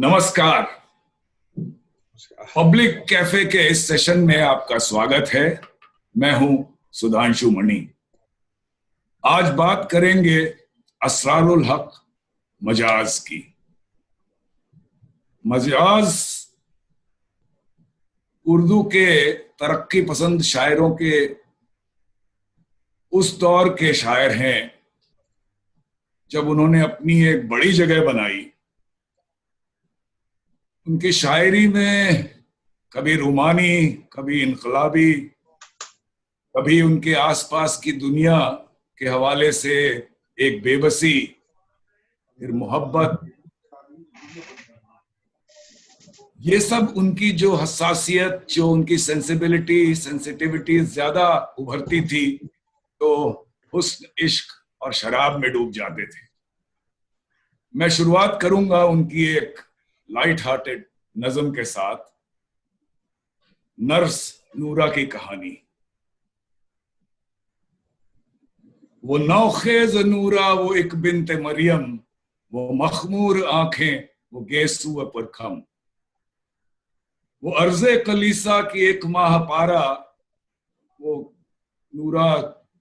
नमस्कार। Public cafe के इस सेशन में आपका स्वागत है। मैं हूं सुधांशु मणि। आज बात करेंगे असरारुल हक मजाज की। मजाज उर्दू के तरक्की पसंद शायरों के उस दौर के शायर हैं जब उन्होंने अपनी एक बड़ी जगह बनाई। उनकी शायरी में कभी रूमानी, कभी इनकलाबी, कभी उनके आसपास की दुनिया के हवाले से एक बेबसी, फिर मोहब्बत, ये सब उनकी जो हसासियत, जो उनकी सेंसिटिविटी ज्यादा उभरती थी तो हुस्न, इश्क और शराब में डूब जाते थे। मैं शुरुआत करूंगा उनकी एक लाइट हार्टेड नज्म के साथ, नर्स नूरा की कहानी। वो नौखेज नूरा, वो एक बिन्ते मरियम, वो मखमूर आंखें, वो गेसू पुरखम, वो अर्जे कलीसा की एक माह पारा। वो नूरा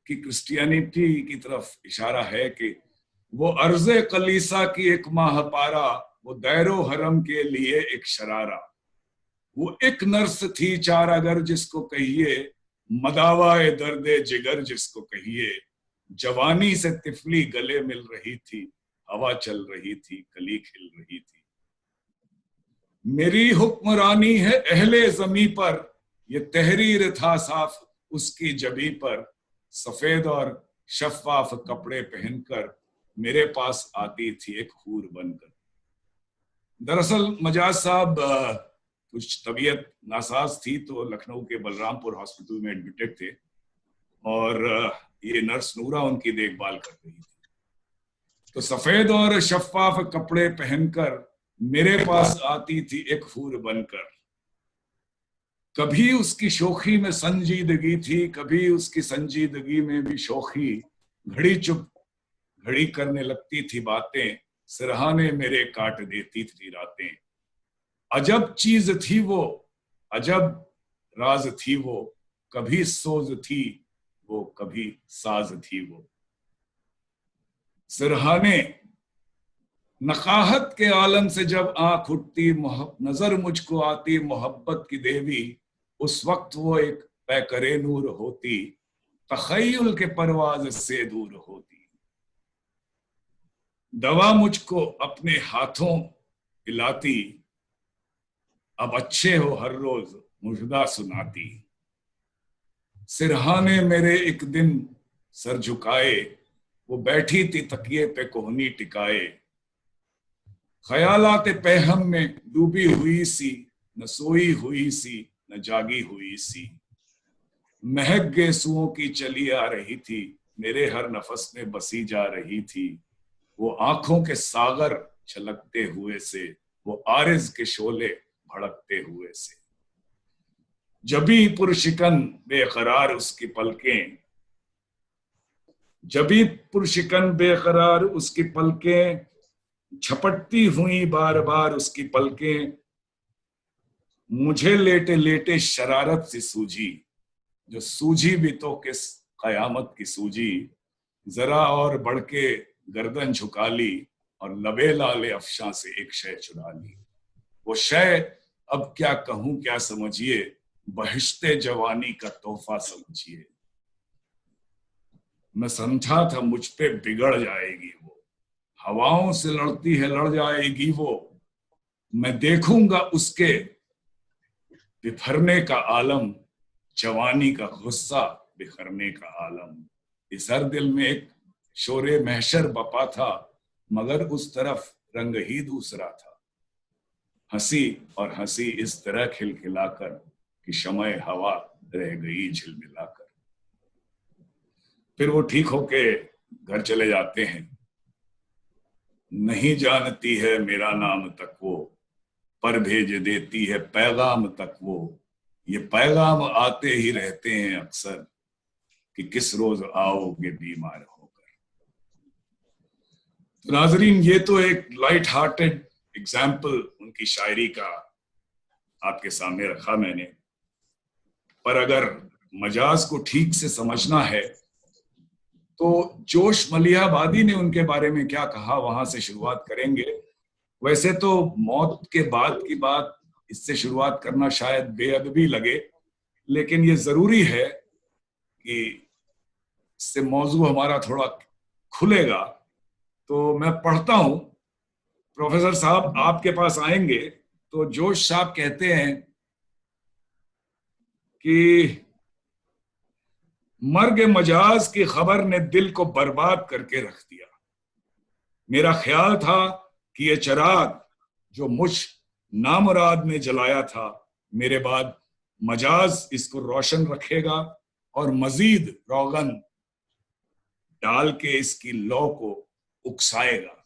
की क्रिश्चियनिटी की तरफ इशारा है कि वो अर्जे कलीसा की एक माह पारा, वो दैरो हरम के लिए एक शरारा। वो एक नर्स थी चार अगर जिसको कहिए, मदावाए दर्दे जिगर जिसको कहिए। जवानी से तिफली गले मिल रही थी, हवा चल रही थी, कली खिल रही थी। मेरी हुक्मरानी है अहले जमी पर, ये तहरीर था साफ उसकी जबी पर। सफेद और शफाफ कपड़े पहनकर मेरे पास आती थी एक हूर बनकर। दरअसल मजाज साहब कुछ तबीयत नासाज थी तो लखनऊ के बलरामपुर हॉस्पिटल में एडमिटेड थे और ये नर्स नूरा उनकी देखभाल कर रही थी। तो सफेद और शफाफ कपड़े पहनकर मेरे पास आती थी एक हूर बनकर। कभी उसकी शोखी में संजीदगी थी, कभी उसकी संजीदगी में भी शोखी। घड़ी चुप घड़ी करने लगती थी बातें, सिरहाने मेरे काट देती थी रातें। अजब चीज थी वो, अजब राज थी वो, कभी सोज थी वो, कभी साज थी वो। सिरहाने नकाहत के आलम से जब आंख उठती, नजर मुझको आती मोहब्बत की देवी। उस वक्त वो एक पैकरे नूर होती, तखय्युल के परवाज से दूर होती। दवा मुझको अपने हाथों पिलाती, अब अच्छे हो हर रोज मुजदा सुनाती। सिरहाने मेरे एक दिन सर झुकाए, वो बैठी थी तकिए पे कोहनी टिकाए। ख्यालात पैहम में डूबी हुई सी, न सोई हुई सी न जागी हुई सी। महक गेसुओं की चली आ रही थी, मेरे हर नफस में बसी जा रही थी। वो आंखों के सागर छलकते हुए से, वो आरिज के शोले भड़कते हुए से। जबी पुरशिकन बेकरार उसकी पलकें, जबी पुरशिकन बेकरार उसकी पलकें, झपटती हुई बार बार उसकी पलकें। मुझे लेटे लेटे शरारत सी सूझी, जो सूझी भी तो किस कयामत की सूझी। जरा और बढ़ के गर्दन झुका ली और लबे लाले अफशां से एक शय चुरा ली। वो शय अब क्या कहूं क्या समझिए, बहिश्ते जवानी का तोहफा समझिए। मैं समझा था मुझ पे बिगड़ जाएगी वो, हवाओं से लड़ती है लड़ जाएगी वो। मैं देखूंगा उसके बिफरने का आलम, जवानी का गुस्सा बिखरने का आलम। इस हर दिल में एक शोरे महशर बपा था, मगर उस तरफ रंग ही दूसरा था। हंसी और हंसी इस तरह खिलखिलाकर कि शमय हवा रह गई झिलमिलाकर। फिर वो ठीक होके घर चले जाते हैं। नहीं जानती है मेरा नाम तक वो, पर भेज देती है पैगाम तक वो। ये पैगाम आते ही रहते हैं अक्सर कि किस रोज आओगे बीमार होकर। तो नाजरीन, ये तो एक लाइट हार्टेड एग्जाम्पल उनकी शायरी का आपके सामने रखा मैंने। पर अगर मजाज को ठीक से समझना है तो जोश मलिहाबादी ने उनके बारे में क्या कहा, वहां से शुरुआत करेंगे। वैसे तो मौत के बाद की बात, इससे शुरुआत करना शायद बेअदबी लगे, लेकिन ये जरूरी है कि इससे मौजू हमारा थोड़ा खुलेगा। तो मैं पढ़ता हूं। प्रोफेसर साहब आपके पास आएंगे तो जोश साहब कहते हैं कि मर्ग मजाज की खबर ने दिल को बर्बाद करके रख दिया। मेरा ख्याल था कि ये चिराग जो मुझ नामुराद ने जलाया था, मेरे बाद मजाज इसको रोशन रखेगा और मजीद रोगन डाल के इसकी लौ को उकसाएगा।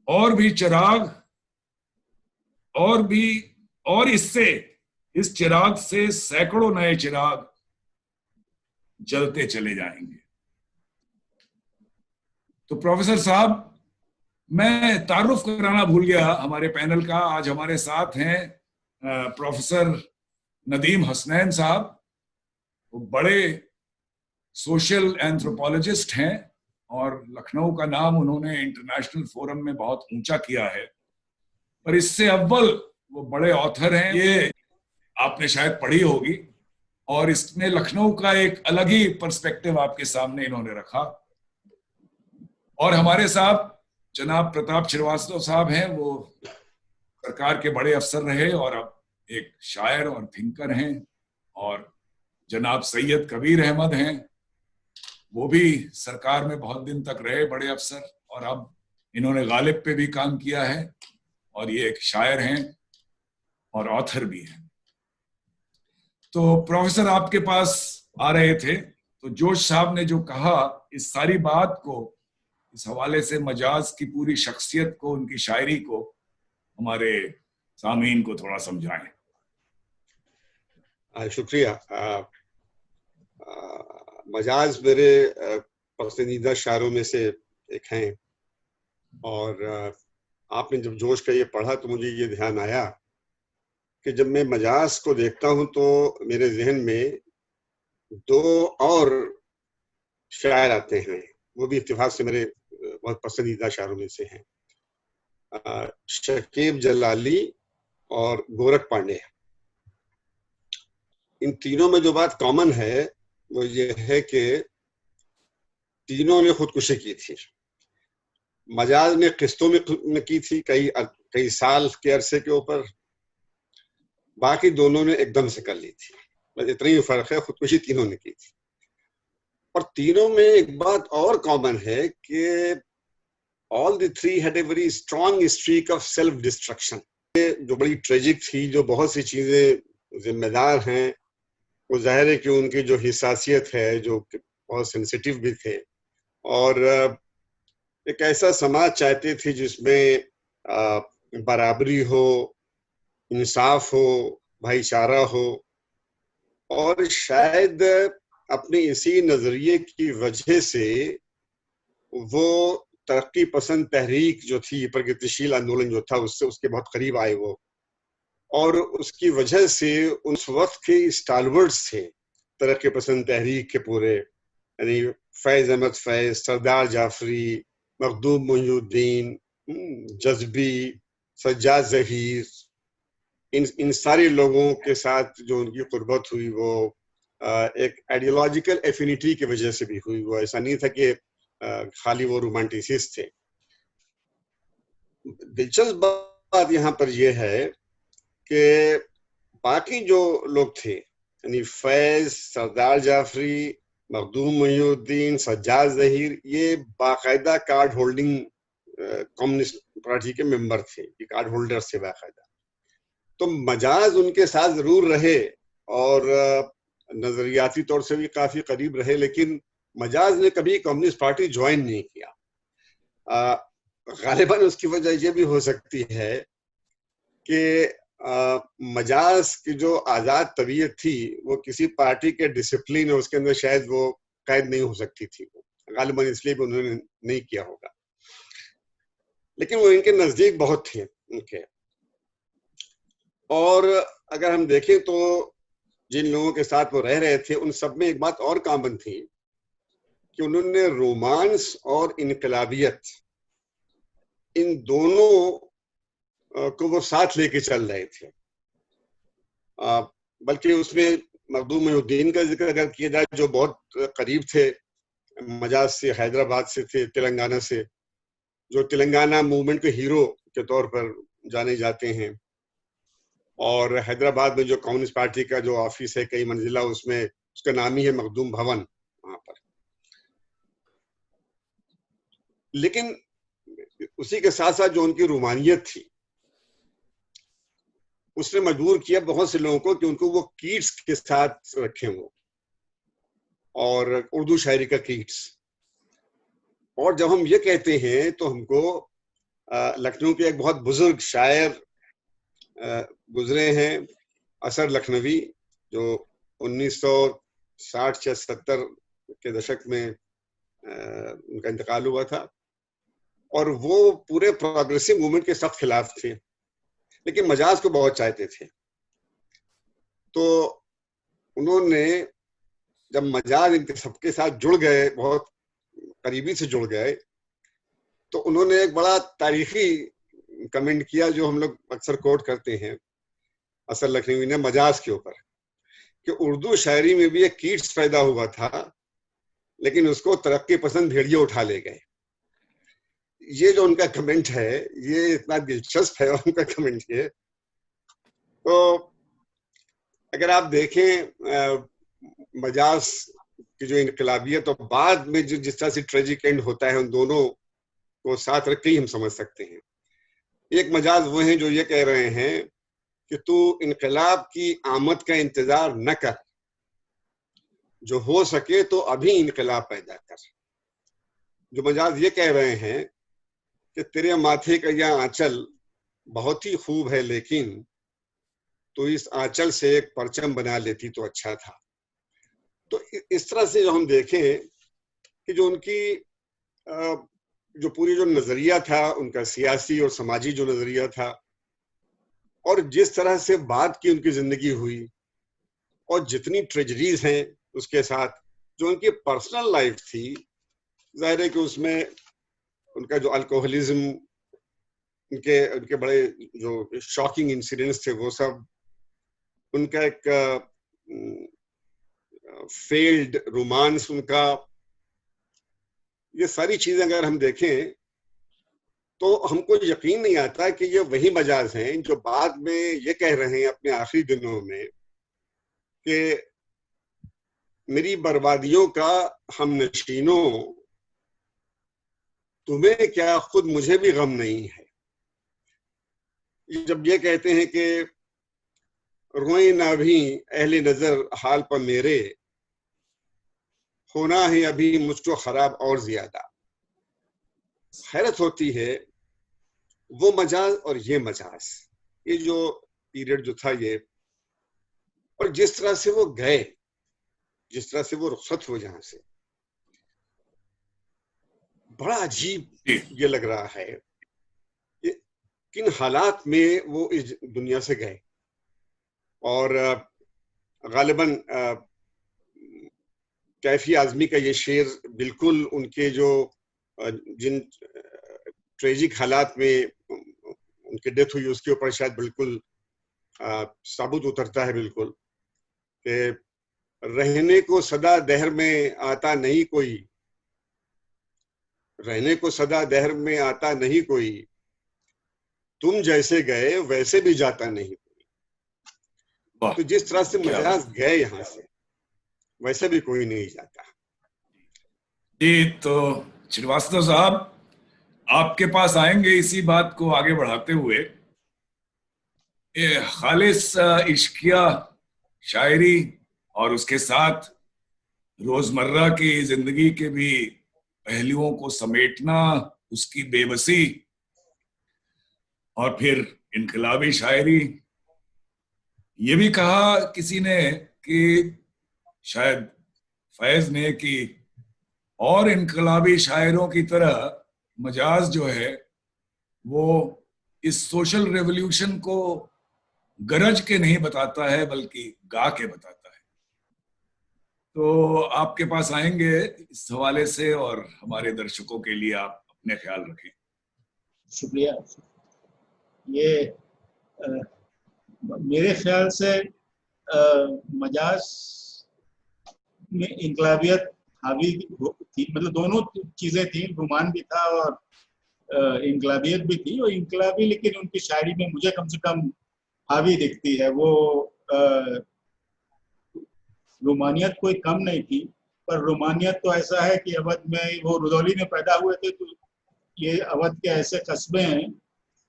और भी चिराग, और भी, और इससे, इस चिराग से सैकड़ों नए चिराग जलते चले जाएंगे। तो प्रोफेसर साहब, मैं तारुफ कराना भूल गया हमारे पैनल का। आज हमारे साथ हैं प्रोफेसर नदीम हसनैन साहब। वो बड़े सोशल एंथ्रोपोलॉजिस्ट हैं और लखनऊ का नाम उन्होंने इंटरनेशनल फोरम में बहुत ऊंचा किया है। पर इससे अव्वल वो बड़े ऑथर हैं, ये आपने शायद पढ़ी होगी, और इसमें लखनऊ का एक अलग ही पर्सपेक्टिव आपके सामने इन्होंने रखा। और हमारे साथ जनाब प्रताप श्रीवास्तव साहब हैं, वो सरकार के बड़े अफसर रहे और अब एक शायर और थिंकर हैं। और जनाब सैयद कबीर अहमद हैं, वो भी सरकार में बहुत दिन तक रहे, बड़े अफसर, और अब इन्होंने गालिब पे भी काम किया है, और ये एक शायर हैं और ऑथर भी हैं। तो प्रोफेसर आपके पास आ रहे थे, तो जोश साहब ने जो कहा, इस सारी बात को, इस हवाले से मजाज की पूरी शख्सियत को, उनकी शायरी को हमारे सामीन को थोड़ा समझाएं। शुक्रिया। मजाज मेरे पसंदीदा शायरों में से एक हैं, और आपने जब जोश का ये पढ़ा तो मुझे ये ध्यान आया कि जब मैं मजाज को देखता हूं तो मेरे जहन में दो और शायर आते हैं, वो भी इत्तेफाक से मेरे बहुत पसंदीदा शायरों में से हैं, शकीब जलाली और गोरख पांडे। इन तीनों में जो बात कॉमन है वो ये है कि तीनों ने खुदकुशी की थी। मजाज ने किस्तों में की थी, कई साल के अरसे के ऊपर। बाकी दोनों ने एकदम से कर ली थी, बस इतना ही फर्क है, खुदकुशी तीनों ने की थी। और तीनों में एक बात और कॉमन है कि all the three had a very strong streak of self destruction, जो बड़ी ट्रेजिक थी, जो बहुत सी चीजें जिम्मेदार हैं। वो जाहिर है कि उनकी जो हिसासियत है, जो बहुत सेंसिटिव भी थे, और एक ऐसा समाज चाहते थे जिसमें बराबरी हो, इंसाफ हो, भाईचारा हो। और शायद अपने इसी नजरिए की वजह से वो तरक्की पसंद तहरीक जो थी, प्रगतिशील आंदोलन जो था, उससे उसके बहुत करीब आए वो। और उसकी वजह से उस वक्त के स्टालवर्ड्स थे तरक्की पसंद तहरीक के पूरे, यानी फैज अहमद फैज, सरदार जाफरी, मखदूम मोइनुद्दीन, जज्बी, सज्जाद जहीर, इन सारे लोगों के साथ जो उनकी कुर्बत हुई वो एक आइडियोलॉजिकल एफिनिटी की वजह से भी हुई। वो ऐसा नहीं था कि खाली वो रोमांटिसिस्ट थे। दिलचस्प बात यहाँ पर यह है कि बाकी जो लोग थे, यानी फैज, सरदार जाफरी, मखदूम मोइनुद्दीन, सज्जाद जहीर, ये बाकायदा कार्ड होल्डिंग कम्युनिस्ट पार्टी के मेंबर थे, ये कार्ड होल्डर्स थे बाकायदा। तो मजाज उनके साथ जरूर रहे और नजरियाती तौर से भी काफी करीब रहे, लेकिन मजाज ने कभी कम्युनिस्ट पार्टी ज्वाइन नहीं किया। गालिबन उसकी वजह यह भी हो सकती है कि मजाज की जो आजाद तबीयत थी वो किसी पार्टी के डिसिप्लिन और उसके अंदर शायद वो कैद नहीं हो सकती थी, गालिबन इसलिए भी उन्होंने नहीं किया होगा। लेकिन वो इनके नजदीक बहुत थे उनके। और अगर हम देखें तो जिन लोगों के साथ वो रह रहे थे उन सब में एक बात और कॉमन थी कि उन्होंने रोमांस और इनकलाबियत, इन दोनों को वो साथ लेके चल रहे थे। बल्कि उसमें मखदूम मोइनुद्दीन का जिक्र अगर किया जाए, जो बहुत करीब थे मजाज से, हैदराबाद से थे, तेलंगाना से, जो तेलंगाना मूवमेंट के हीरो के तौर पर जाने जाते हैं। और हैदराबाद में जो कम्युनिस्ट पार्टी का जो ऑफिस है कई मंजिला, उसमें उसका नाम ही है मखदूम भवन वहां पर। लेकिन उसी के साथ साथ जो उनकी रूमानियत थी उसने मजबूर किया बहुत से लोगों को कि उनको वो कीट्स के साथ रखें वो, और उर्दू शायरी का कीट्स। और जब हम ये कहते हैं तो हमको लखनऊ के एक बहुत बुजुर्ग शायर गुजरे हैं, असर लखनवी, जो 1960 या 70 के दशक में उनका इंतकाल हुआ था। और वो पूरे प्रोग्रेसिव मूवमेंट के सख्त खिलाफ थे, लेकिन मजाज को बहुत चाहते थे। तो उन्होंने जब मजाज इनके सबके साथ जुड़ गए, बहुत करीबी से जुड़ गए, तो उन्होंने एक बड़ा तारीखी कमेंट किया जो हम लोग अक्सर कोट करते हैं असर लखनवी ने मजाज के ऊपर, कि उर्दू शायरी में भी एक कीट्स पैदा हुआ था, लेकिन उसको तरक्की पसंद भेड़िए उठा ले गए। ये जो उनका कमेंट है ये इतना दिलचस्प है उनका कमेंट ये। तो अगर आप देखें मजाज की जो इनकलाबियत और बाद में जो जिस तरह से ट्रेजिक एंड होता है, उन दोनों को साथ रख के ही हम समझ सकते हैं। एक मजाज वो हैं जो ये कह रहे हैं कि तू इनकलाब की आमद का इंतजार न कर, जो हो सके तो अभी इनकलाब पैदा कर। जो मजाज ये कह रहे हैं कि तेरे माथे का यह आंचल बहुत ही खूब है, लेकिन तो इस आंचल से एक परचम बना लेती तो अच्छा था। तो इस तरह से जो हम देखें कि जो उनकी जो पूरी जो नजरिया था उनका, सियासी और समाजी जो नजरिया था, और जिस तरह से बात की उनकी जिंदगी हुई, और जितनी ट्रेजडीज हैं उसके साथ, जो उनकी पर्सनल लाइफ थी, जाहिर है कि उसमें उनका जो अल्कोहलिज्म, उनके बड़े जो शॉकिंग इंसिडेंट्स थे वो सब, उनका एक फेल्ड रोमांस, उनका, ये सारी चीजें अगर हम देखें तो हमको यकीन नहीं आता कि ये वही मजाज हैं जो बाद में ये कह रहे हैं अपने आखिरी दिनों में कि मेरी बर्बादियों का हम नशीनों, तुम्हें क्या खुद मुझे भी गम नहीं है। जब ये कहते हैं कि रोए ना भी अहले नजर हाल पर मेरे, होना है अभी मुझको खराब और ज्यादा। हैरत होती है वो मजाज और ये मजाज, ये जो पीरियड जो था ये, और जिस तरह से वो गए, जिस तरह से वो रुखसत हुए जहां से, बड़ा अजीब ये लग रहा है किन हालात में वो इस दुनिया से गए। और गालिबन कैफी आजमी का ये शेर बिल्कुल उनके जो जिन ट्रेजिक हालात में उनकी डेथ हुई उसके ऊपर शायद बिल्कुल साबुत उतरता है बिल्कुल, कि रहने को सदा दहर में आता नहीं कोई, रहने को सदा दहर में आता नहीं कोई, तुम जैसे गए वैसे भी जाता नहीं कोई। तो जिस तरह से मजाज गए यहाँ से, वैसे भी कोई नहीं जाता। जी, तो श्रीवास्तव साहब, आपके पास आएंगे इसी बात को आगे बढ़ाते हुए। ये खालिस इश्किया शायरी और उसके साथ रोजमर्रा की जिंदगी के भी पहलुओं को समेटना, उसकी बेबसी, और फिर इनकलाबी शायरी। ये भी कहा किसी ने कि शायद फैज ने कि और इनकलाबी शायरों की तरह मजाज जो है वो इस सोशल रेवोल्यूशन को गरज के नहीं बताता है बल्कि गा के बताता है। तो आपके पास आएंगे इस हवाले से, और हमारे दर्शकों के लिए आप अपने ख्याल रखें। शुक्रिया। ये मेरे ख्याल से मजाज में इनकलाबियत हावी थी, मतलब दोनों चीजें थी, रोमान भी था और इनकलाबियत भी थी। और इनकलाबी लेकिन उनकी शायरी में मुझे कम से कम हावी दिखती है। वो रोमानियत कोई कम नहीं थी, पर रोमानियत तो ऐसा है कि अवध में, वो रुदौली में पैदा हुए थे, तो ये अवध के ऐसे कस्बे हैं,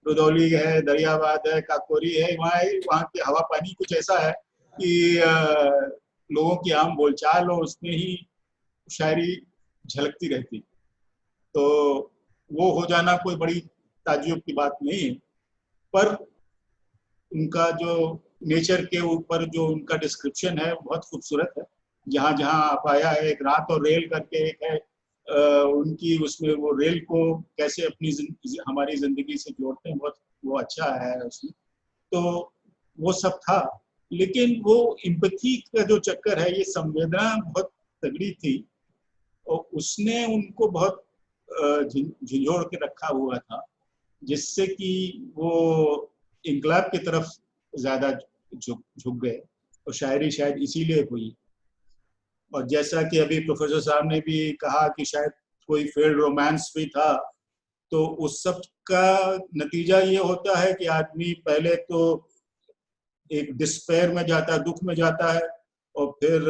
रुदौली है, दरियाबाद है, काकोरी है, वहाँ की हवा पानी कुछ ऐसा है कि लोगों की आम बोलचाल और उसमें ही शायरी झलकती रहती। तो वो हो जाना कोई बड़ी ताज्जुब की बात नहीं है, पर उनका जो नेचर के ऊपर जो उनका डिस्क्रिप्शन है बहुत खूबसूरत है। जहाँ जहाँ आप आया है, एक रात और रेल करके एक है, उनकी उसमें वो रेल को कैसे अपनी हमारी जिंदगी से जोड़ते हैं, बहुत वो अच्छा है उसमें। तो वो सब था, लेकिन वो इम्पैथी का जो चक्कर है, ये संवेदना बहुत तगड़ी थी और उसने उनको बहुत झिझोड़ के रखा हुआ था, जिससे कि वो इंकलाब की तरफ ज्यादा झुक गए। और शायरी शायद इसीलिए हुई। और जैसा कि अभी प्रोफेसर साहब ने भी कहा कि शायद कोई फेल्ड रोमांस भी था, तो उस सब का नतीजा ये होता है कि आदमी पहले तो एक डिस्पेयर में जाता है, दुख में जाता है, और फिर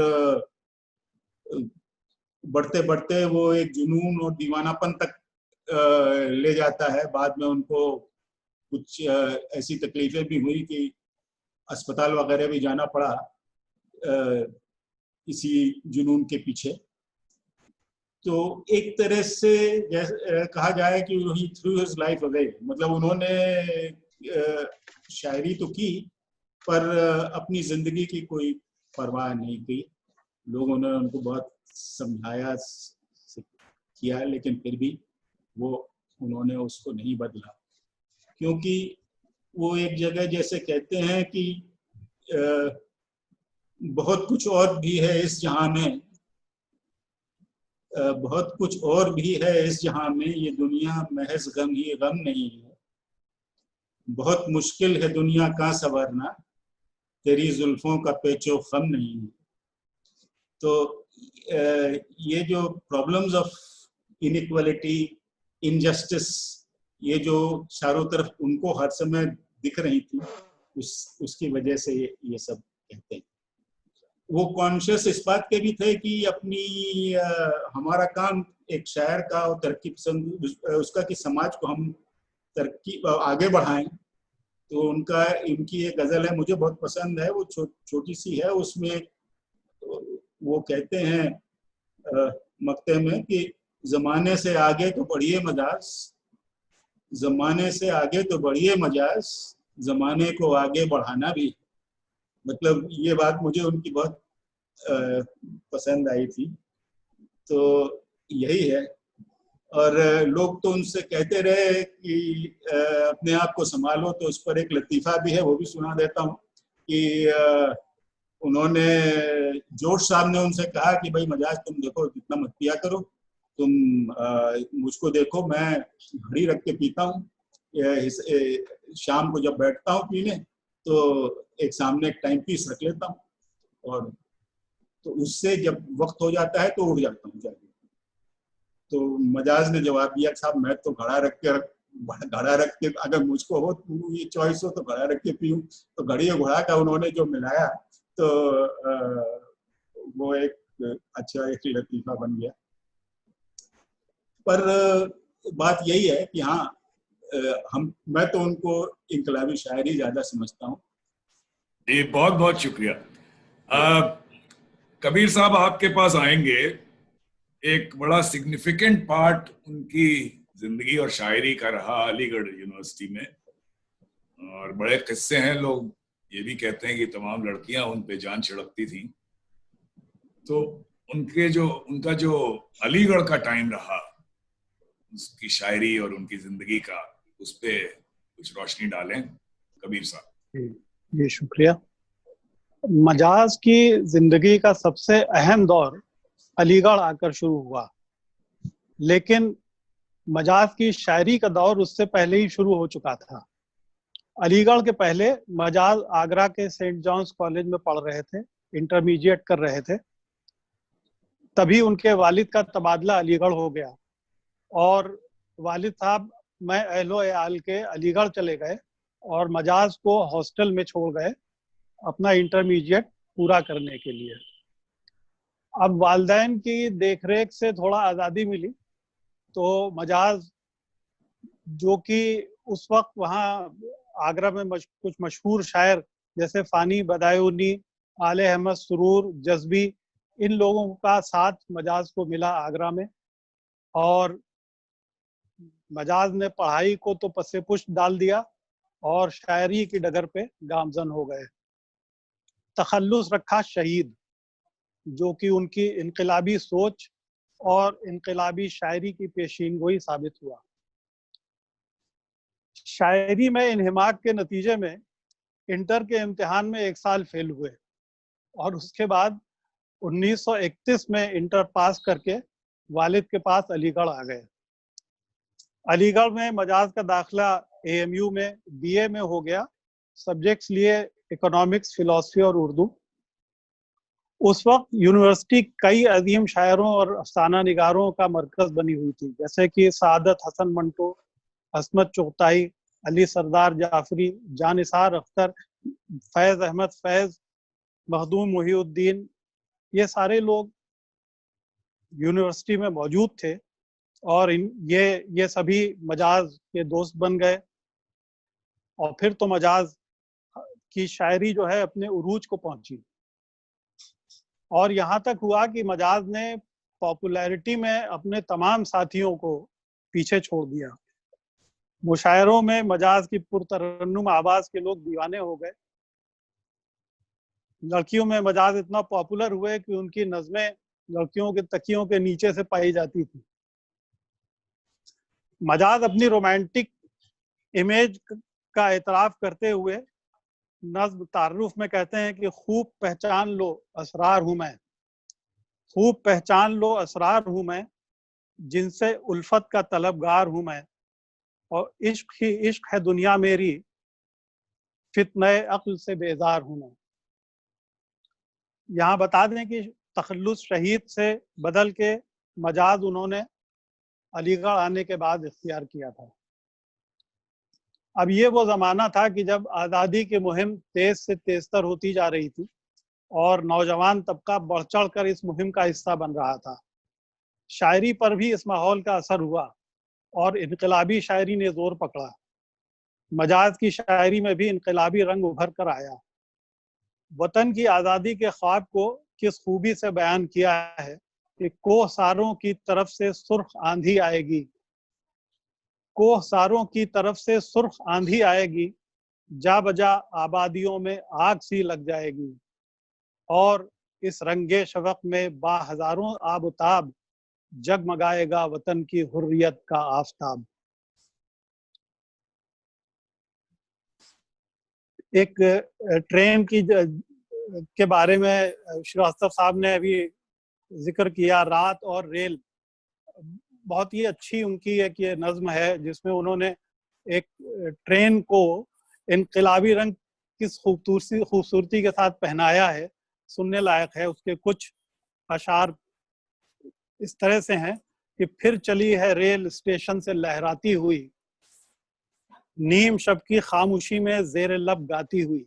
बढ़ते बढ़ते वो एक जुनून और दीवानापन तक ले जाता है। बाद में उनको कुछ ऐसी तकलीफें भी हुई कि अस्पताल वगैरह भी जाना पड़ा इसी जुनून के पीछे। तो एक तरह से कहा जाए कि ही थ्रू हिज लाइफ अवे, मतलब उन्होंने शायरी तो की पर अपनी जिंदगी की कोई परवाह नहीं की। लोगों ने उनको बहुत समझाया किया, लेकिन फिर भी वो उन्होंने उसको नहीं बदला, क्योंकि वो एक जगह जैसे कहते हैं कि बहुत कुछ और भी है इस जहां में, बहुत कुछ और भी है इस जहां में, ये दुनिया महज गम ही गम नहीं है। बहुत मुश्किल है दुनिया का संवरना, तेरी जुल्फों का पेचो खम नहीं है। तो ये जो प्रॉब्लम्स ऑफ इनइक्वालिटी, इनजस्टिस, ये जो चारों तरफ उनको हर समय दिख रही थी, उसकी वजह से ये सब कहते हैं। वो कॉन्शियस इस बात के भी थे कि अपनी हमारा काम एक शायर का और तरक्की पसंद उसका कि समाज को हम तरक्की आगे बढ़ाएं। तो उनका, इनकी एक गजल है, मुझे बहुत पसंद है, वो छोटी सी है, उसमें वो कहते हैं मक्ते में कि जमाने से आगे तो बढ़िए मजाज, जमाने से आगे तो बढ़िए मजाज, जमाने को आगे बढ़ाना भी। मतलब ये बात मुझे उनकी बहुत पसंद आई थी। तो यही है। और लोग तो उनसे कहते रहे कि अपने आप को संभालो, तो उस पर एक लतीफ़ा भी है, वो भी सुना देता हूँ कि उन्होंने, जोश साहब ने उनसे कहा कि भाई मजाज तुम देखो, इतना मत पिया करो, तुम मुझको देखो, मैं घड़ी रख के पीता हूँ, शाम को जब बैठता हूँ पीने तो एक सामने एक टाइम पीस रख लेता हूँ, और तो उससे जब वक्त हो जाता है तो उठ जाता हूँ जाके। तो मजाज ने जवाब दिया, साहब मैं तो घड़ा रख के अगर मुझको हो, ये चॉइस हो तो घड़ा रख के पीऊँ। तो घड़ी और घोड़ा का उन्होंने जो मिलाया, तो वो एक अच्छा एक लतीफा बन गया। पर बात यही है कि हाँ, मैं तो उनको इनकलाबी शायरी ज्यादा समझता हूँ। जी, बहुत बहुत शुक्रिया। कबीर साहब, आपके पास आएंगे। एक बड़ा सिग्निफिकेंट पार्ट उनकी जिंदगी और शायरी का रहा अलीगढ़ यूनिवर्सिटी में, और बड़े किस्से हैं। लोग ये भी कहते हैं कि तमाम लड़कियां उन पे जान छिड़कती थी। तो उनका जो अलीगढ़ का टाइम रहा, उसकी शायरी और उनकी जिंदगी का, उस पे कुछ रोशनी डालें कबीर साहब। जी शुक्रिया। मजाज की जिंदगी का सबसे अहम दौर अलीगढ़ आकर शुरू हुआ, लेकिन मजाज की शायरी का दौर उससे पहले ही शुरू हो चुका था। अलीगढ़ के पहले मजाज आगरा के सेंट जॉन्स कॉलेज में पढ़ रहे थे, इंटरमीडिएट कर रहे थे। तभी उनके वालिद का तबादला अलीगढ़ हो गया और वालिद साहब मैं अहलो अयाल के अलीगढ़ चले गए और मजाज को हॉस्टल में छोड़ गए अपना इंटरमीडिएट पूरा करने के लिए। अब वालिदैन की देखरेख से थोड़ा आज़ादी मिली तो मजाज, जो कि उस वक्त वहाँ आगरा में कुछ मशहूर शायर जैसे फ़ानी बदायूनी, आले अहमद सुरूर, जज़्बी, इन लोगों का साथ मजाज को मिला आगरा में और मजाज ने पढ़ाई को तो पसे पुष्ट डाल दिया और शायरी की डगर पे गामजन हो गए। तखल्लुस रखा शहीद, जो कि उनकी इनकलाबी सोच और इनकलाबी शायरी की पेशीनगोई साबित हुआ। शायरी में इन्हिमाक के नतीजे में इंटर के इम्तिहान में 1 साल फेल हुए और उसके बाद 1931 में इंटर पास करके वालिद के पास अलीगढ़ आ गए। अलीगढ़ में मजाज का दाखिला AMU में BA में हो गया। सब्जेक्ट्स लिए इकोनॉमिक्स, फिलॉसफी और उर्दू। उस वक्त यूनिवर्सिटी कई अजीम शायरों और अफसाना निगारों का मरकज बनी हुई थी, जैसे कि सादत हसन मंटो, हसमत चुगताई, अली सरदार जाफरी, जानिसार अख्तर, फैज़ अहमद फैज़, मखदूम मुहीउद्दीन, ये सारे लोग यूनिवर्सिटी में मौजूद थे और ये सभी मजाज के दोस्त बन गए। और फिर तो मजाज की शायरी जो है अपने उरूज को पहुंची और यहाँ तक हुआ कि मजाज ने पॉपुलैरिटी में अपने तमाम साथियों को पीछे छोड़ दिया। मुशायरों में मजाज की पुरतरन्नुम आवाज के लोग दीवाने हो गए। लड़कियों में मजाज इतना पॉपुलर हुए कि उनकी नज़में लड़कियों के तकियों के नीचे से पाई जाती थी। मजाज अपनी रोमांटिक इमेज का एतराफ़ करते हुए नज़्म तारुफ में कहते हैं कि खूब पहचान लो असरार हूँ मैं, खूब पहचान लो असरार हूँ मैं, जिनसे उल्फत का तलबगार हूँ मैं, और इश्क ही इश्क है दुनिया मेरी, फित्ने अक्ल से बेजार हूँ मैं। यहाँ बता दें कि तखल्लुस शहीद से बदल के मजाज उन्होंने अलीगढ़ आने के बाद इख्तियार किया था। अब ये वो ज़माना था कि जब आज़ादी की मुहिम तेज से तेज़तर होती जा रही थी और नौजवान तबका बढ़ चढ़ कर इस मुहिम का हिस्सा बन रहा था। शायरी पर भी इस माहौल का असर हुआ और इनकलाबी शायरी ने जोर पकड़ा। मजाज की शायरी में भी इनकलाबी रंग उभर कर आया। वतन की आज़ादी के ख्वाब को किस खूबी से बयान किया है कि कोहसारों की तरफ से सुर्ख आंधी आएगी, कोहसारों की तरफ से सुर्ख आंधी आएगी, जा बजा आबादियों में आग सी लग जाएगी, और इस रंगे शवक में बाहजारों आबताब जगमगाएगा वतन की हुर्रियत का आफताब। एक ट्रेन की के बारे में श्रीवास्तव साहब ने अभी जिक्र किया, रात और रेल, बहुत ही अच्छी उनकी एक ये नज्म है जिसमें उन्होंने एक ट्रेन को इनकलाबी रंग किस खूबसूरती के साथ पहनाया है, सुनने लायक है। उसके कुछ अशार इस तरह से हैं कि फिर चली है रेल स्टेशन से लहराती हुई, नीम शब की खामोशी में जेर लब गाती हुई।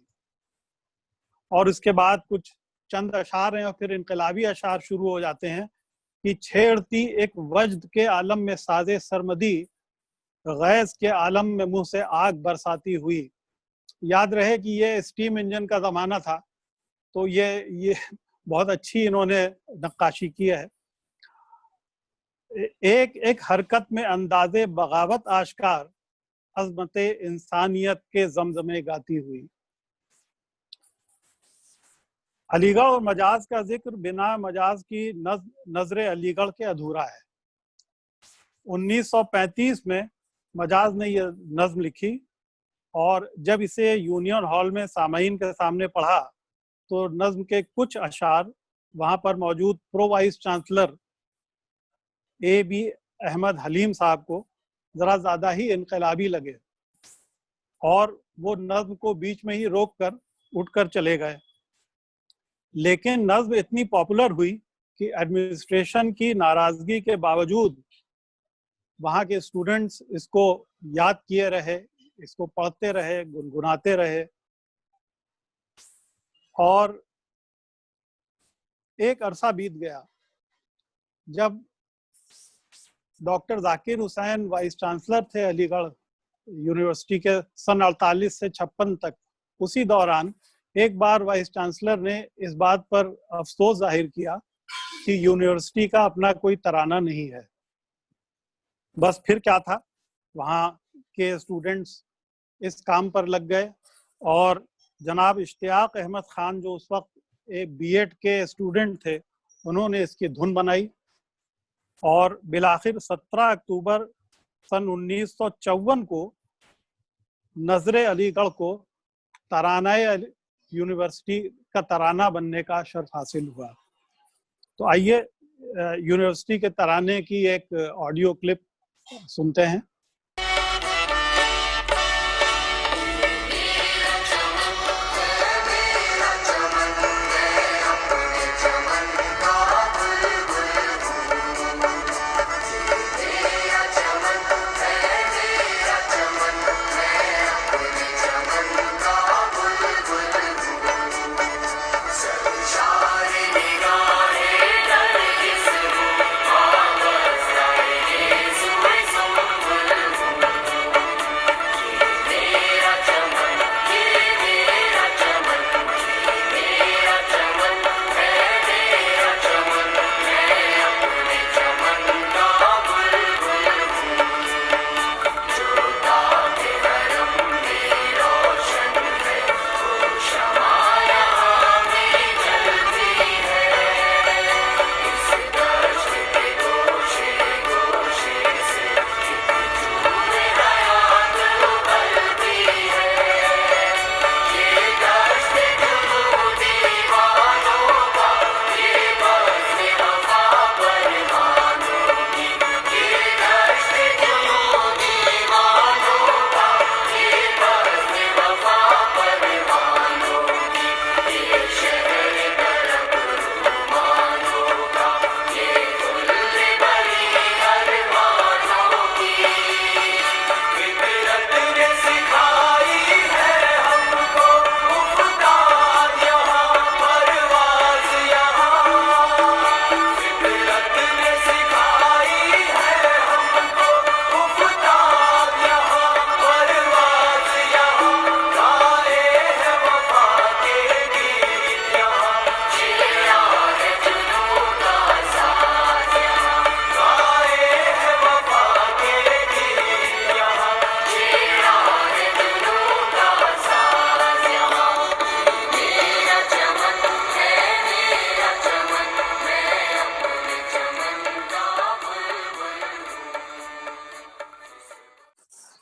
और उसके बाद कुछ चंद अशार हैं और फिर इनकलाबी अशार शुरू हो जाते हैं कि छेड़ती एक वज्द के आलम में साजे सरमदी, गैस के आलम में मुंह से आग बरसाती हुई। याद रहे कि ये स्टीम इंजन का ज़माना था, तो ये बहुत अच्छी इन्होंने नक्काशी की है। एक एक हरकत में अंदाजे बगावत आश्कार, अज़मत इंसानियत के जमजमे गाती हुई। अलीगढ़ और मजाज का जिक्र बिना मजाज की नजर अलीगढ़ के अधूरा है। 1935 में मजाज ने ये नज्म लिखी और जब इसे यूनियन हॉल में सामाईन के सामने पढ़ा तो नज्म के कुछ अशार वहाँ पर मौजूद pro vice chancellor A.B. Ahmed Halim Sahab को ज़रा ज़्यादा ही इनकलाबी लगे और वो नज्म को बीच में ही रोक कर उठकर चले गए। लेकिन नज्म इतनी पॉपुलर हुई कि एडमिनिस्ट्रेशन की नाराज़गी के बावजूद वहाँ के स्टूडेंट्स इसको याद किए रहे, इसको पढ़ते रहे, गुनगुनाते रहे। और एक अरसा बीत गया जब doctor Zakir Hussain vice chancellor थे अलीगढ़ यूनिवर्सिटी के सन 48 से 56 तक। उसी दौरान एक बार वाइस चांसलर ने इस बात पर अफसोस जाहिर किया कि यूनिवर्सिटी का अपना कोई तराना नहीं है। बस फिर क्या था, वहाँ के स्टूडेंट्स इस काम पर लग गए और जनाब इश्तियाक अहमद खान जो उस वक्त एक B.Ed के स्टूडेंट थे, उन्होंने इसकी धुन बनाई और बिलाखिर 17 अक्टूबर सन 1954 को नजरे अलीगढ़ को तरानाए यूनिवर्सिटी का तराना बनने का शर्फ हासिल हुआ। तो आइए यूनिवर्सिटी के तराने की एक ऑडियो क्लिप सुनते हैं।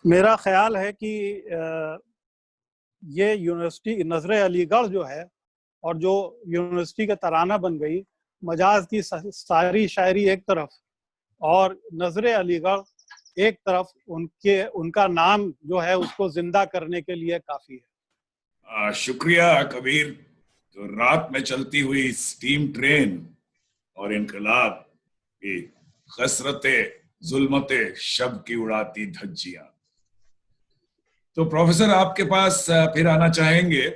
मेरा ख्याल है कि ये यूनिवर्सिटी नजरे अलीगढ़ जो है और जो यूनिवर्सिटी का तराना बन गई, मजाज की सारी शायरी एक तरफ और नजरे अलीगढ़ एक तरफ, उनका नाम जो है उसको जिंदा करने के लिए काफी है। शुक्रिया कबीर। तो रात में चलती हुई स्टीम ट्रेन और इनकलाब की कसरते जुल्मते शब की उड़ाती धज्जियां। तो प्रोफेसर आपके पास फिर आना चाहेंगे।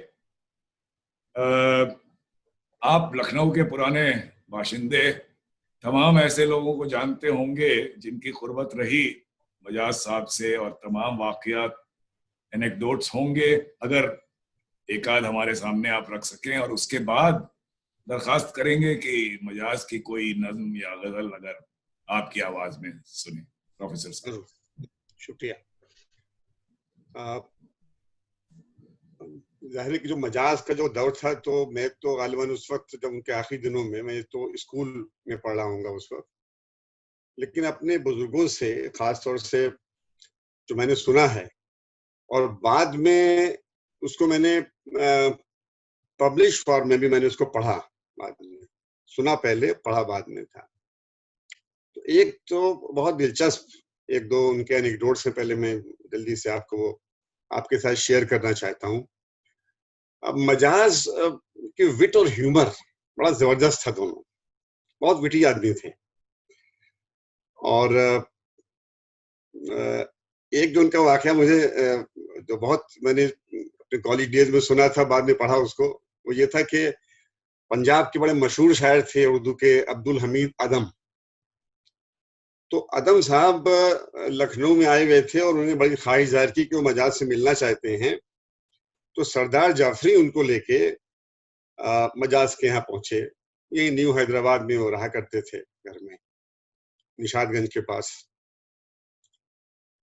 आप लखनऊ के पुराने बाशिंदे, तमाम ऐसे लोगों को जानते होंगे जिनकी कुर्बत रही मजाज साहब से और तमाम वाकयात एनेक्डोट्स होंगे, अगर एक आध हमारे सामने आप रख सकें। और उसके बाद दरखास्त करेंगे कि मजाज की कोई नज्म या गजल अगर आपकी आवाज में सुने। प्रोफेसर साहब। शुक्रिया। जाहिर है कि जो मजाज का जो दौर था, तो मैं तो गालिबन उस वक्त जब उनके आखिरी दिनों में, मैं तो स्कूल में पढ़ रहा हूँगा उस वक्त, लेकिन अपने बुजुर्गों से, खास तौर से जो मैंने सुना है, और बाद में उसको मैंने पब्लिश फॉर्म में भी मैंने उसको पढ़ा, बाद में सुना, पहले पढ़ा बाद में था। तो एक तो बहुत दिलचस्प एक दो उनके एनेक्डोट्स से पहले मैं जल्दी से आपको वो आपके साथ शेयर करना चाहता हूँ। अब मजाज की विट और ह्यूमर बड़ा जबरदस्त था, दोनों बहुत विटी आदमी थे। और एक जो उनका वाकया मुझे जो बहुत मैंने अपने कॉलेज डेज में सुना था, बाद में पढ़ा उसको, वो ये था कि पंजाब के बड़े मशहूर शायर थे उर्दू के, अब्दुल हमीद अदम। तो अदम साहब लखनऊ में आए हुए थे और उन्होंने बड़ी ख्वाहिश जाहिर की कि वो मजाज से मिलना चाहते हैं। तो सरदार जाफरी उनको लेके मजाज के यहाँ पहुंचे। यही न्यू हैदराबाद में वो रहा करते थे, घर में निशादगंज के पास।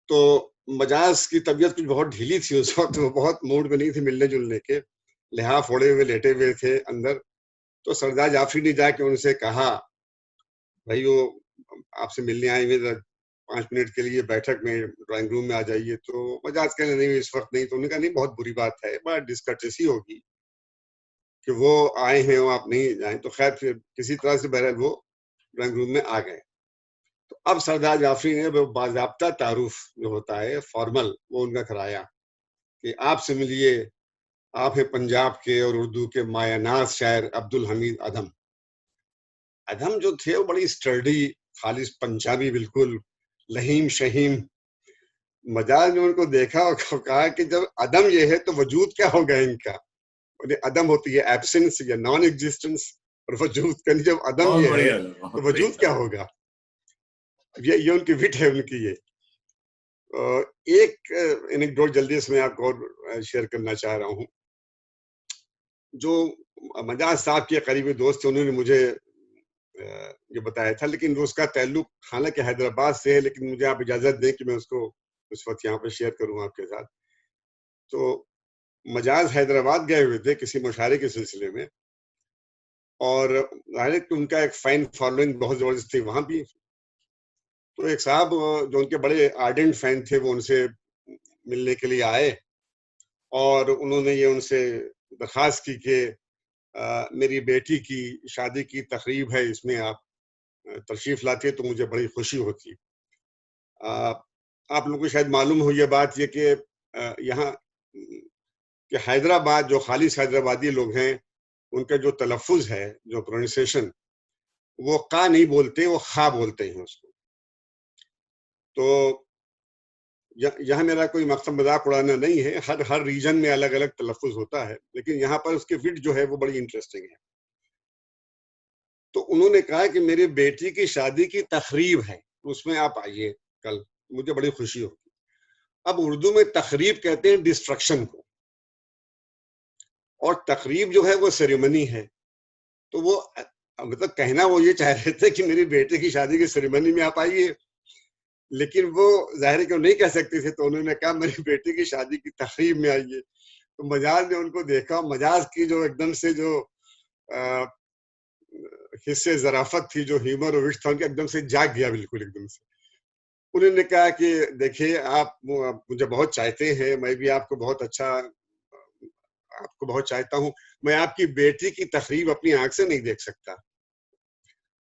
तो मजाज की तबीयत कुछ बहुत ढीली थी उस वक्त, वो बहुत मूड में नहीं थे मिलने जुलने के, लिहाफ ओढ़े हुए लेटे हुए थे अंदर। तो सरदार जाफरी ने जाके उनसे कहा, भाई वो आपसे मिलने आए हुए, 5 मिनट के लिए बैठक में ड्राइंग रूम में आ जाइए। तो मजाज कहने नहीं इस वक्त नहीं। तो उन्होंने कहा नहीं, बहुत बुरी बात है, बड़ा डिस्कर्टेसी होगी कि वो आए हैं वो आप नहीं जाएं। तो खैर फिर किसी तरह से बहरहाल वो ड्राइंग रूम में आ गए। तो अब सरदार जाफरी ने वो बाज़ाब्ता तारुफ जो होता है फॉर्मल, वो उनका कराया कि आपसे मिलिए, आप हैं पंजाब के और उर्दू के मायानाज शायर अब्दुल हमीद अदम। अदम जो थे वो बड़ी स्टर्डी, खालिस पंजाबी, बिल्कुल लहीम शहीम। मजाज ने उनको देखा और कहा कि जब अदम ये है तो वजूद क्या होगा इनका। अदम होती है एब्सेंस या नॉन एग्जिस्टेंस, और वजूद का जब अदम ये है तो वजूद क्या होगा। ये उनकी विट है उनकी। ये एक एनेक्डोट जल्दी से मैं आपको और शेयर करना चाह रहा हूँ। जो मजाज साहब के करीबी दोस्त थे उन्होंने मुझे ये बताया था, लेकिन उसका ताल्लुक हालांकि हैदराबाद से है, लेकिन मुझे आप इजाजत दें कि मैं उसको उस वक्त यहाँ पे शेयर करूँ आपके साथ। तो मजाज हैदराबाद गए हुए थे किसी मुशायरे के सिलसिले में, और उनका एक फैन फॉलोइंग बहुत जबरदस्त थी वहां भी। तो एक साहब जो उनके बड़े आर्डेंट फैन थे वो उनसे मिलने के लिए आए, और उन्होंने ये उनसे दरखास्त की कि मेरी बेटी की शादी की तकरीब है, इसमें आप तशरीफ लाते तो मुझे बड़ी खुशी होती। आप लोगों को शायद मालूम हो ये बात, ये कि यहाँ कि हैदराबाद जो खालिस हैदराबादी लोग हैं उनका जो तलफ़ुज़ है, जो प्रोनाउंसिएशन, वो का नहीं बोलते, वो खा बोलते हैं उसको। तो यहाँ मेरा कोई मकसद मजाक उड़ाना नहीं है, हर रीजन में अलग अलग तलफ़ुज़ होता है, लेकिन यहाँ पर उसकी विट जो है वो बड़ी इंटरेस्टिंग है। तो उन्होंने कहा कि मेरी बेटी की शादी की तकरीब है, उसमें आप आइए कल, मुझे बड़ी खुशी होगी। अब उर्दू में तकरीब कहते हैं डिस्ट्रक्शन को, और तकरीब जो है वो सेरेमनी है। तो वो मतलब कहना वो ये चाह रहे थे कि मेरी बेटे की शादी की सेरेमनी में आप आइए, लेकिन वो जाहिर क्यों नहीं कह सकते थे। तो उन्होंने कहा मेरी बेटे की शादी की तकरीब में आइए। तो मजाज ने उनको देखा, मजाज की जो एकदम से जो हिस्से ज़राफ़त थी, जो ह्यूमर और विट था उनका एकदम से जाग गया, बिल्कुल एकदम से। उन्होंने कहा कि देखिए आप मुझे बहुत चाहते हैं, मैं भी आपको बहुत चाहता हूँ, मैं आपकी बेटी की तकरीब अपनी आंख से नहीं देख सकता।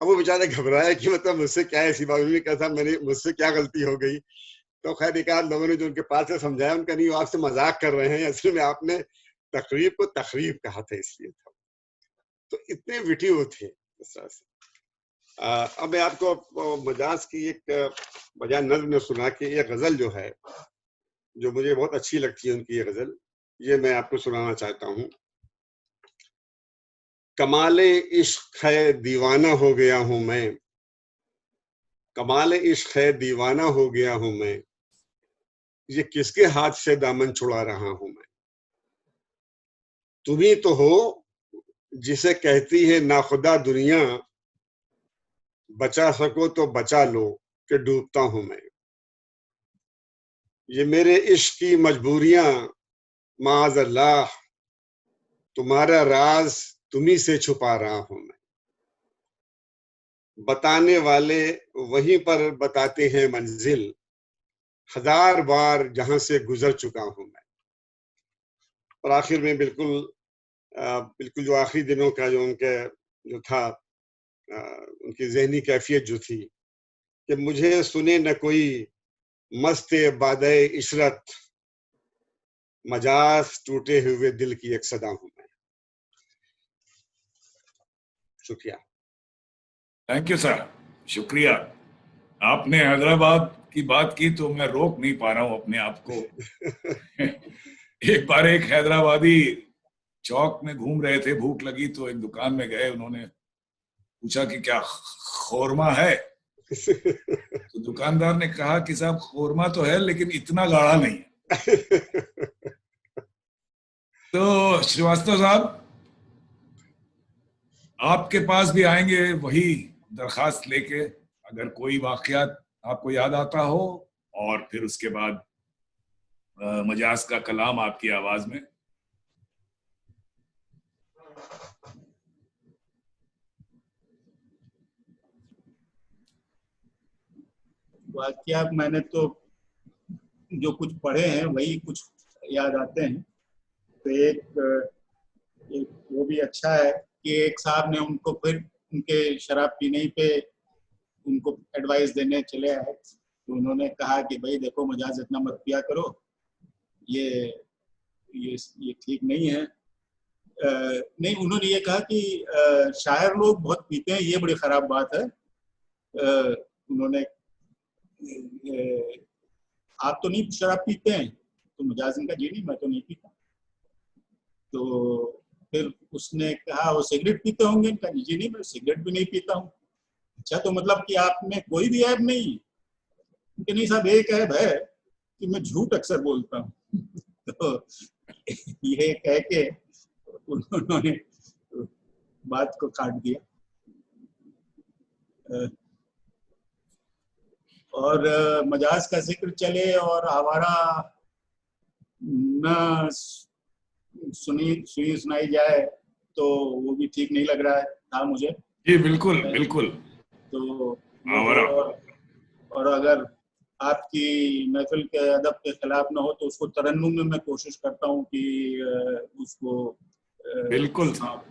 अब वो बेचारा घबराया कि मतलब मुझसे क्या ऐसी बात, उन्होंने कहा था मुझसे क्या गलती हो गई। तो खैर एक आध लोगों ने जो उनके पास से समझाया, उनका नहीं, वो आपसे मजाक कर रहे हैं, असल में आपने तकरीब को तकरीब कहा था इसलिए था। तो इतने विटी वो थे इस तरह से। अब मैं आपको मजाज की एक बजाय नज़्म में सुना के एक गजल जो है, जो मुझे बहुत अच्छी लगती है उनकी ये गजल, ये मैं आपको सुनाना चाहता हूँ। कमाले इश्क है दीवाना हो गया हूँ मैं, कमाले इश्क है दीवाना हो गया हूँ मैं, ये किसके हाथ से दामन छुड़ा रहा हूँ मैं। तुम्ही तो हो जिसे कहती है नाखुदा दुनिया, बचा सको तो बचा लो कि डूबता हूँ मैं। ये मेरे इश्क की मजबूरियां माअज़ल्लाह, तुम्हारा राज तुम्ही से छुपा रहा हूं मैं। बताने वाले वहीं पर बताते हैं मंजिल, 1000 बार जहां से गुजर चुका हूं मैं। और आखिर में बिल्कुल जो आखिरी दिनों का जो उनके जो था उनकी ज़हनी कैफियत जो थी कि मुझे सुने न कोई मस्ते बादे इशरत, मजाज टूटे हुए दिल की एक सदा हूं मैं। शुक्रिया। थैंक यू सर, शुक्रिया। आपने हैदराबाद की बात की तो मैं रोक नहीं पा रहा हूं अपने आप को। एक बार एक हैदराबादी चौक में घूम रहे थे, भूख लगी तो एक दुकान में गए, उन्होंने पूछा कि क्या खौरमा है? तो दुकानदार ने कहा कि साहब खौरमा तो है लेकिन इतना गाढ़ा नहीं है। तो श्रीवास्तव साहब आपके पास भी आएंगे वही दरखास्त लेके, अगर कोई वाकयात आपको याद आता हो, और फिर उसके बाद मजाज का कलाम आपकी आवाज में। वाकयात मैंने तो जो कुछ पढ़े हैं वही कुछ याद आते हैं। तो एक वो भी अच्छा है कि एक साहब ने उनको फिर उनके शराब पीने पे उनको एडवाइस देने चले आए, तो उन्होंने कहा कि भाई देखो मजाज इतना मत पिया करो, ये ठीक नहीं है। नहीं, उन्होंने ये कहा कि शायर लोग बहुत पीते हैं, ये बड़ी खराब बात है। उन्होंने आप तो नहीं शराब पीते हैं? तो मजाज इनका जी नहीं, मैं तो नहीं पीता। तो फिर उसने कहा वो सिगरेट पीते होंगे? इनका जी नहीं, मैं सिगरेट भी नहीं पीता हूँ। अच्छा, तो मतलब कि आप में कोई भी ऐब नहीं? कि नहीं साहब, एक ऐब है कि मैं झूठ अक्सर बोलता हूँ। तो ये कह के उन्होंने बात को काट दिया। और मजाज का जिक्र चले और आवारा न सुनाई जाए तो वो भी ठीक नहीं लग रहा था मुझे। जी बिल्कुल बिल्कुल। तो आवारा और अगर आपकी महफिल के अदब के खिलाफ ना हो तो उसको तरन्नुम में मैं कोशिश करता हूँ कि उसको बिल्कुल साहब,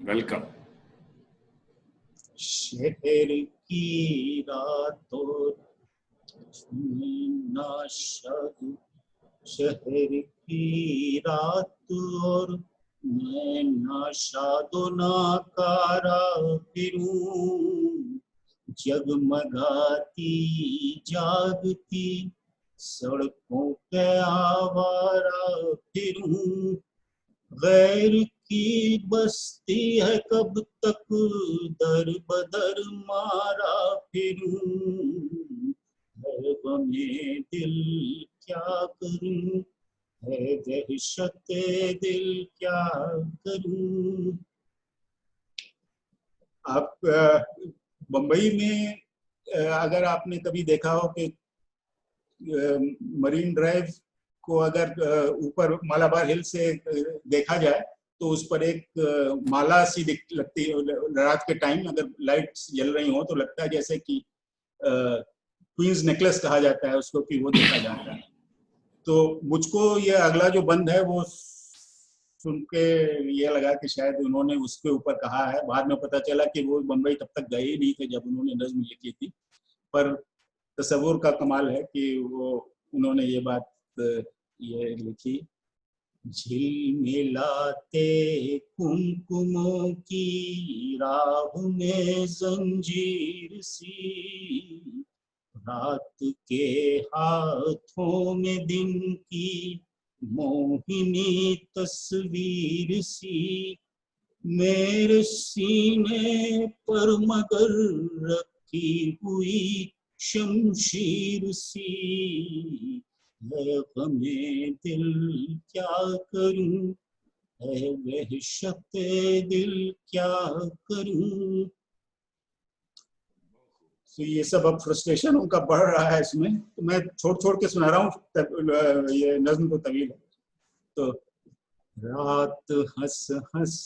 वेलकम। शहर की रातों ना शाद, शहर की रात और मैं ना शादो ना कारा फिरूं, जगमगाती जागती सड़कों पे आवारा फिरूं, गैर की बस्ती है कब तक दर बदर मारा फिरूं, है गमे दिल क्या करूं, है दहशत दिल क्या करूं। आप बंबई में अगर आपने कभी देखा हो कि मरीन ड्राइव को अगर ऊपर मालाबार हिल से देखा जाए तो उस पर एक माला सी लगती है। रात के टाइम अगर लाइट्स जल रही हो तो लगता है जैसे कि क्वींस नेकलेस कहा जाता है उसको, कि वो देखा जाता है। तो मुझको ये अगला जो बंद है वो सुन के ये लगा कि शायद उन्होंने उसके ऊपर कहा है। बाद में पता चला कि वो बम्बई तब तक गए ही नहीं थे जब उन्होंने नज्म लिखी थी। पर तसव्वुर का कमाल है कि वो उन्होंने ये बात ये लिखी, झिलमिलाते कुमकुमों की राह में जंजीर सी, रात के हाथों में दिन की मोहिनी तस्वीर सी, मेरे सीने पर मगर रखी हुई शमशीर सी, है गमे दिल क्या करूं, है वहशत दिल क्या करूं। तो ये सब अब फ्रस्ट्रेशन उनका बढ़ रहा है इसमें, तो मैं छोड़ के सुना रहा हूँ, ये नज्म तो तवील है। तो रात हंस हंस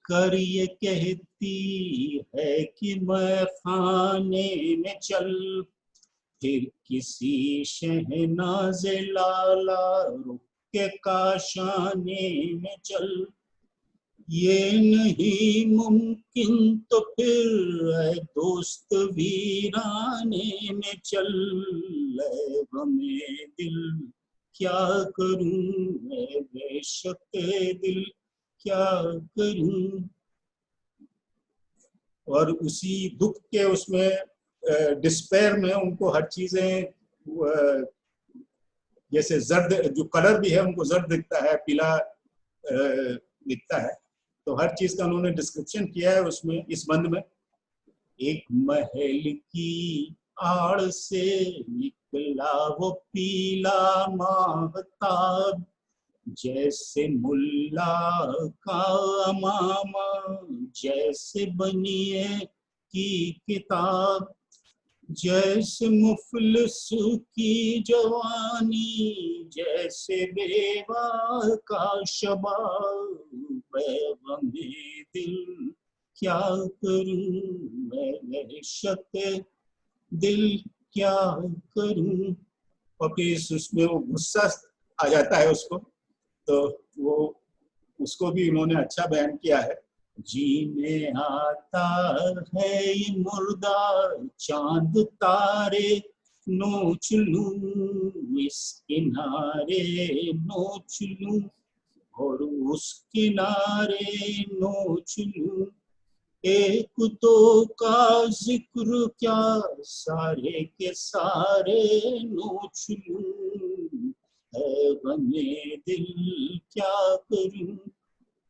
कर ये कहती है कि मैं खाने में चल, फिर किसी शहनाज़े लाला रुक के काशाने में चल, ये नहीं मुमकिन तो फिर ऐ दोस्त वीराने में चल। ऐ गमे दिल क्या करूं, ऐ बेशक़े दिल क्या करूं। और उसी दुख के उसमें डिस्पेयर में उनको हर चीजें जैसे जर्द, जो कलर भी है उनको जर्द दिखता है, पीला दिखता है, तो हर चीज का उन्होंने डिस्क्रिप्शन किया है उसमें, इस बंद में। एक महल की आड़ से निकला वो पीला माहताब, जैसे मुल्ला का अमामा, जैसे बनिए की किताब, जैसे मुफलिस की जवानी, जैसे बेवा का शबाब। मैं गमे दिल क्या करूं, मैं वहशते दिल क्या करूं। और फिर उसमें वो गुस्सा आ जाता है उसको, तो वो उसको भी उन्होंने अच्छा बयान किया है। जीने आता है ये मुर्दा, चांद तारे नोच लूं, इस किनारे नोच लूं और उस किनारे नोच लूं। एक दो का जिक्र क्या, सारे के सारे नोच लूं। है गमे दिल क्या करूं,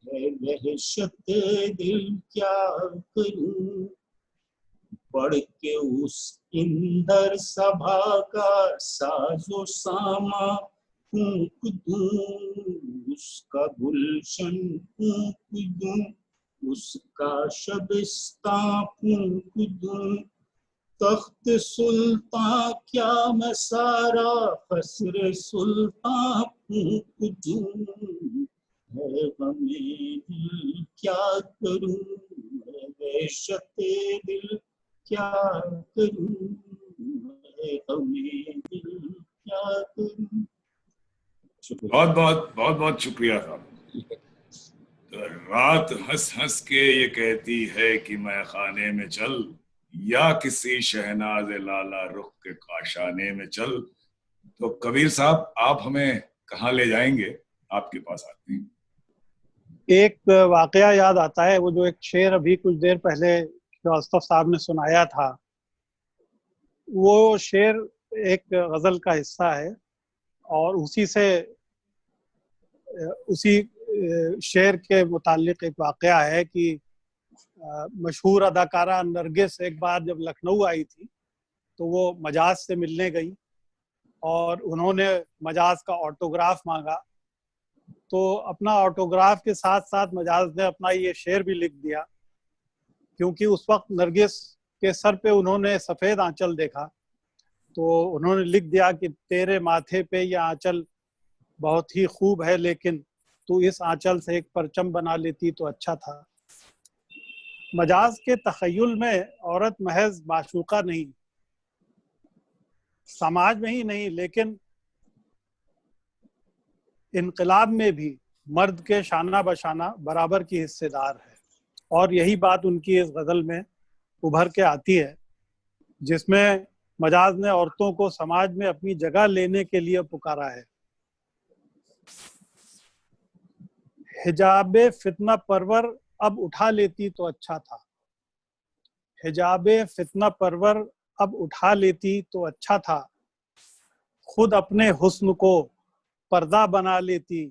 है वहशते दिल क्या करूं। बढ़ के उस इंदर सभा का साजो सामा फूंक दूं, उसका गुलशन फूंक दूं, उसका शबिस्तां फूंक दूं। तख्त सुल्तान क्या मैं सारा फसर सुल्तान फूंक दूं। है गमे दिल क्या करूं, है वहशते दिल क्या करूं, है गमे दिल क्या करूं। शुक्रिया। बहुत बहुत शुक्रिया साहब। तो रात हंस हंस के ये कहती है कि मैं खाने में चल, या किसी शहनाज लाला रुख के काशाने में चल। तो कबीर साहब, आप हमें कहाँ ले जाएंगे? आपके पास आते हैं। एक वाकया याद आता है, वो जो एक शेर अभी कुछ देर पहले श्रीवास्तव साहब ने सुनाया था, वो शेर एक गजल का हिस्सा है और उसी शेर के मुतालिक एक वाकया है कि मशहूर अदाकारा नरगिस एक बार जब लखनऊ आई थी तो वो मजाज से मिलने गई और उन्होंने मजाज का ऑटोग्राफ मांगा। तो अपना ऑटोग्राफ के साथ साथ मजाज ने अपना ये शेर भी लिख दिया, क्योंकि उस वक्त नरगिस के सर पे उन्होंने सफ़ेद आंचल देखा, तो उन्होंने लिख दिया कि तेरे माथे पे ये आंचल बहुत ही खूब है, लेकिन तू इस आंचल से एक परचम बना लेती तो अच्छा था। मजाज के तखय्युल में औरत महज माशूका नहीं, समाज में ही नहीं, लेकिन इनकलाब में भी मर्द के शाना बशाना बराबर की हिस्सेदार है। और यही बात उनकी इस गज़ल में उभर के आती है, जिसमें मजाज ने औरतों को समाज में अपनी जगह लेने के लिए पुकारा है। हिजाबे फितना परवर अब उठा लेती तो अच्छा था, हिजाबे फितना परवर अब उठा लेती तो अच्छा था, खुद अपने हुस्न को पर्दा बना लेती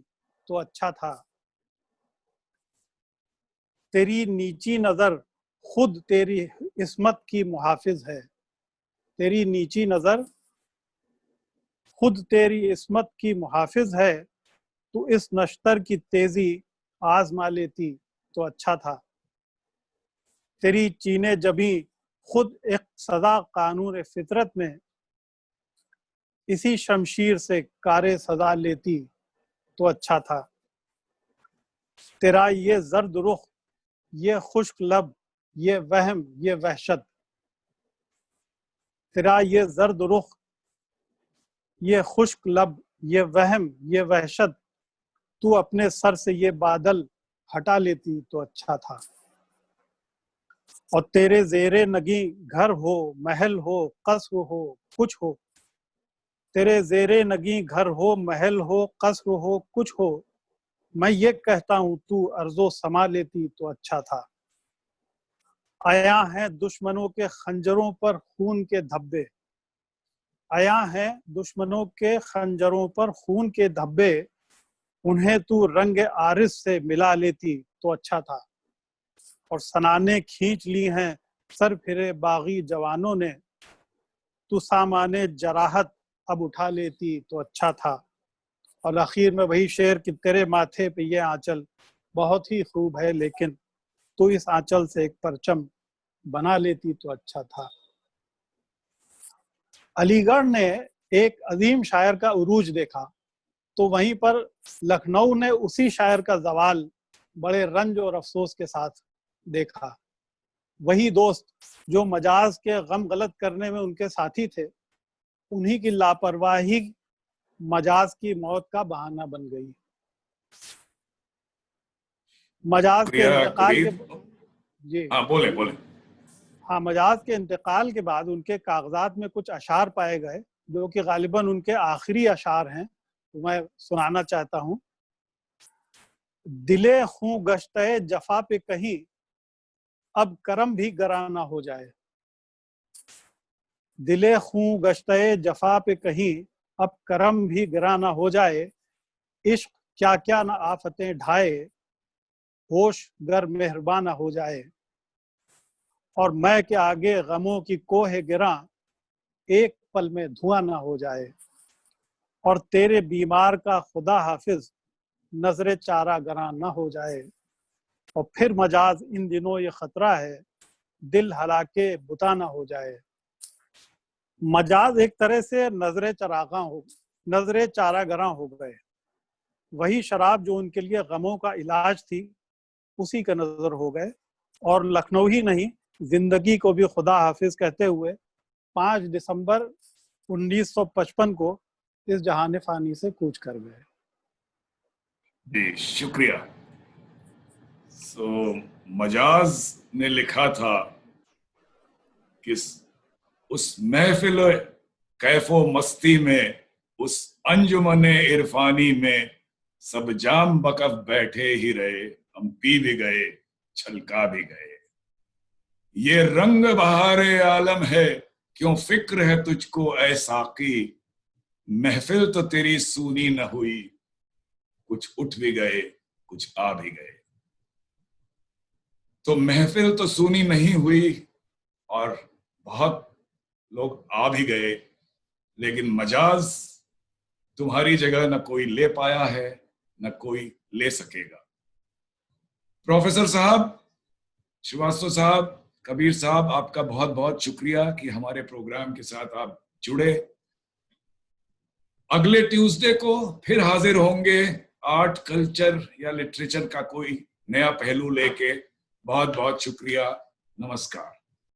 तो अच्छा था। तेरी नीची नजर खुद तेरी इस्मत की मुहाफिज है, तेरी नीची नजर खुद तेरी इस्मत की मुहाफिज है, तो इस नश्तर की तेजी आजमा लेती तो अच्छा था। तेरी चीने जबी खुद एक सजा कानून फितरत में, इसी शमशीर से कारे सजा लेती तो अच्छा था। तेरा ये जर्द रुख, ये खुश्क लब, ये वहम, ये वहशत, तेरा ये जर्द रुख, ये खुश्क लब, ये वहम, ये वहशत, तू अपने सर से ये बादल हटा लेती तो अच्छा था। और तेरे जेरे नगी घर हो, महल हो, कस्र हो, कुछ हो, तेरे जेरे नगी घर हो, महल हो, कस्र हो, कुछ हो, मैं ये कहता हूँ तू अर्जो समा लेती तो अच्छा था। आया है दुश्मनों के खंजरों पर खून के धब्बे, आया है दुश्मनों के खंजरों पर खून के धब्बे, उन्हें तू रंग आरिस से मिला लेती तो अच्छा था। और सनाने खींच ली हैं सर फिरे बागी जवानों ने, तू सामाने जराहत अब उठा लेती तो अच्छा था। और आखिर में वही शेर कि तेरे माथे पे ये आंचल बहुत ही खूब है, लेकिन तू इस आंचल से एक परचम बना लेती तो अच्छा था। अलीगढ़ ने एक अजीम शायर का उरूज देखा, तो वहीं पर लखनऊ ने उसी शायर का जवाल बड़े रंज और अफसोस के साथ देखा। वही दोस्त जो मजाज के गम गलत करने में उनके साथी थे, उन्हीं की लापरवाही मजाज की मौत का बहाना बन गई। मजाज के शुक्रिया इंतकाल के कबीर। जी हाँ बोले बोले। हाँ, मजाज के इंतकाल के बाद उनके कागजात में कुछ अशार पाए गए, जो कि गालिबन उनके आखिरी अशार हैं, तो मैं सुनाना चाहता हूँ। दिले खूं गश्ते जफा पे कहीं अब करम भी गराना हो जाए, दिले खूं गश्ते जफा पे कहीं अब करम भी गराना हो जाए, इश्क क्या क्या न आफतें ढाए, होश गर मेहरबाना हो जाए। और मैं के आगे गमों की कोह गिरा एक पल में धुआं ना हो जाए। और तेरे बीमार का खुदा हाफिज नजरे चारा गरा ना हो जाए। और फिर मजाज इन दिनों ये खतरा है दिल हलाके बुता ना हो जाए। मजाज एक तरह से नजरे चारागरा हो गए। वही शराब जो उनके लिए गमों का इलाज थी, उसी का नजर हो गए। और लखनऊ ही नहीं, जिंदगी को भी खुदा हाफिज कहते हुए 5 दिसंबर 1955 को इस जहान फानी से कूच कर गए। जी शुक्रिया। मजाज ने लिखा था कि उस महफिल कैफो मस्ती में, उस अंजुमने इरफानी में, सब जाम बकफ बैठे ही रहे, हम पी भी गए छलका भी गए। ये रंग बहारे आलम है, क्यों फिक्र है तुझको ऐ साकी, महफिल तो तेरी सूनी न हुई, कुछ उठ भी गए कुछ आ भी गए। तो महफिल तो सूनी नहीं हुई और बहुत लोग आ भी गए, लेकिन मजाज तुम्हारी जगह न कोई ले पाया है न कोई ले सकेगा। प्रोफेसर साहब, श्रीवास्तव साहब, कबीर साहब, आपका बहुत बहुत शुक्रिया कि हमारे प्रोग्राम के साथ आप जुड़े। अगले ट्यूसडे को फिर हाजिर होंगे आर्ट कल्चर या लिटरेचर का कोई नया पहलू लेके। बहुत बहुत शुक्रिया। नमस्कार।